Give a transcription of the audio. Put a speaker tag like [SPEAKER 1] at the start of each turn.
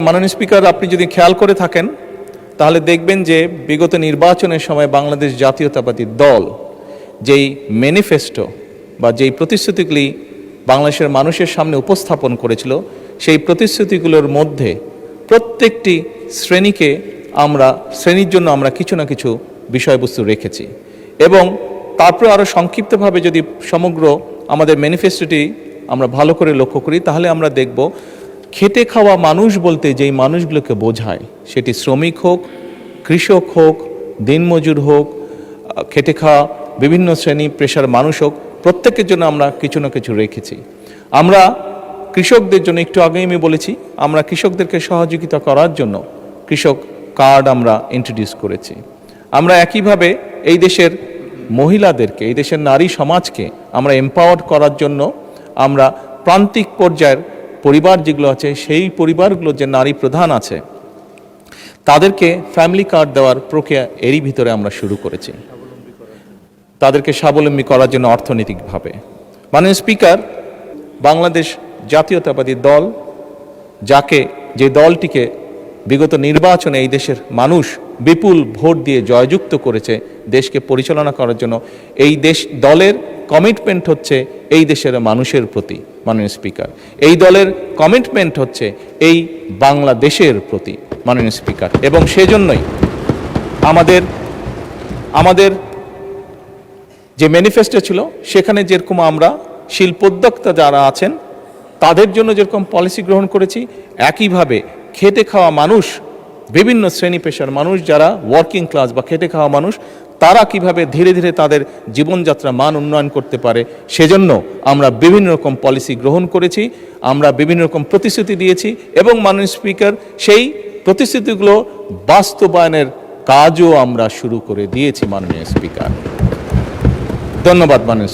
[SPEAKER 1] মাননীয় স্পিকার, আপনি যদি খেয়াল করে থাকেন তাহলে দেখবেন যে বিগত নির্বাচনের সময় বাংলাদেশ জাতীয়তাবাদী দল যেই ম্যানিফেস্টো বা যেই প্রতিশ্রুতিগুলি বাংলাদেশের মানুষের সামনে উপস্থাপন করেছিল, সেই প্রতিশ্রুতিগুলোর মধ্যে প্রত্যেকটি শ্রেণীর জন্য আমরা কিছু না কিছু বিষয়বস্তু রেখেছি। এবং তারপরে আরও সংক্ষিপ্তভাবে যদি সমগ্র আমাদের ম্যানিফেস্টোটি আমরা ভালো করে লক্ষ্য করি, তাহলে আমরা দেখব খেটে খাওয়া মানুষ বলতে যেই মানুষগুলোকে বোঝায়, সেটি শ্রমিক হোক, কৃষক হোক, দিনমজুর হোক, খেটে খাওয়া বিভিন্ন শ্রেণী পেশার মানুষ হোক, প্রত্যেকের জন্য আমরা কিছু না কিছু রেখেছি। আমরা কৃষকদের জন্য, একটু আগেই আমি বলেছি, আমরা কৃষকদেরকে সহযোগিতা করার জন্য কৃষক কার্ড আমরা ইন্ট্রোডিউস করেছি। আমরা একইভাবে এই দেশের মহিলাদেরকে, এই দেশের নারী সমাজকে আমরা এম্পাওয়ার করার জন্য আমরা প্রান্তিক পর্যায়ের পরিবার যেগুলো আছে, সেই পরিবারগুলো যে নারী প্রধান আছে, তাদেরকে ফ্যামিলি কার্ড দেওয়ার প্রক্রিয়া এরই ভিতরে আমরা শুরু করেছি, তাদেরকে স্বাবলম্বী করার জন্য অর্থনৈতিকভাবে। মাননীয় স্পিকার, বাংলাদেশ জাতীয়তাবাদী দল, যে দলটিকে বিগত নির্বাচনে এই দেশের মানুষ বিপুল ভোট দিয়ে জয়যুক্ত করেছে দেশকে পরিচালনা করার জন্য, এই দলের কমিটমেন্ট হচ্ছে এই দেশের মানুষের প্রতি। মাননীয় স্পিকার, এই দলের কমিটমেন্ট হচ্ছে এই বাংলাদেশের প্রতি। মাননীয় স্পিকার, এবং সেজন্যই আমাদের যে ম্যানিফেস্টো ছিল, সেখানে যেরকম আমরা শিল্পোদ্যোক্তা যারা আছেন তাদের জন্য যেরকম পলিসি গ্রহণ করেছি, একইভাবে খেটে খাওয়া মানুষ, বিভিন্ন শ্রেণী পেশার মানুষ যারা ওয়ার্কিং ক্লাস বা খেটে খাওয়া মানুষ, তারা কিভাবে ধীরে ধীরে তাদের জীবনযাত্রা মান উন্নয়ন করতে পারে, সেজন্য আমরা বিভিন্ন রকম পলিসি গ্রহণ করেছি, আমরা বিভিন্ন রকম প্রতিশ্রুতি দিয়েছি, এবং মাননীয় স্পিকার, সেই প্রতিশ্রুতিগুলো বাস্তবায়নের কাজও আমরা শুরু করে দিয়েছি। মাননীয় স্পিকার, ধন্যবাদ। মাননীয়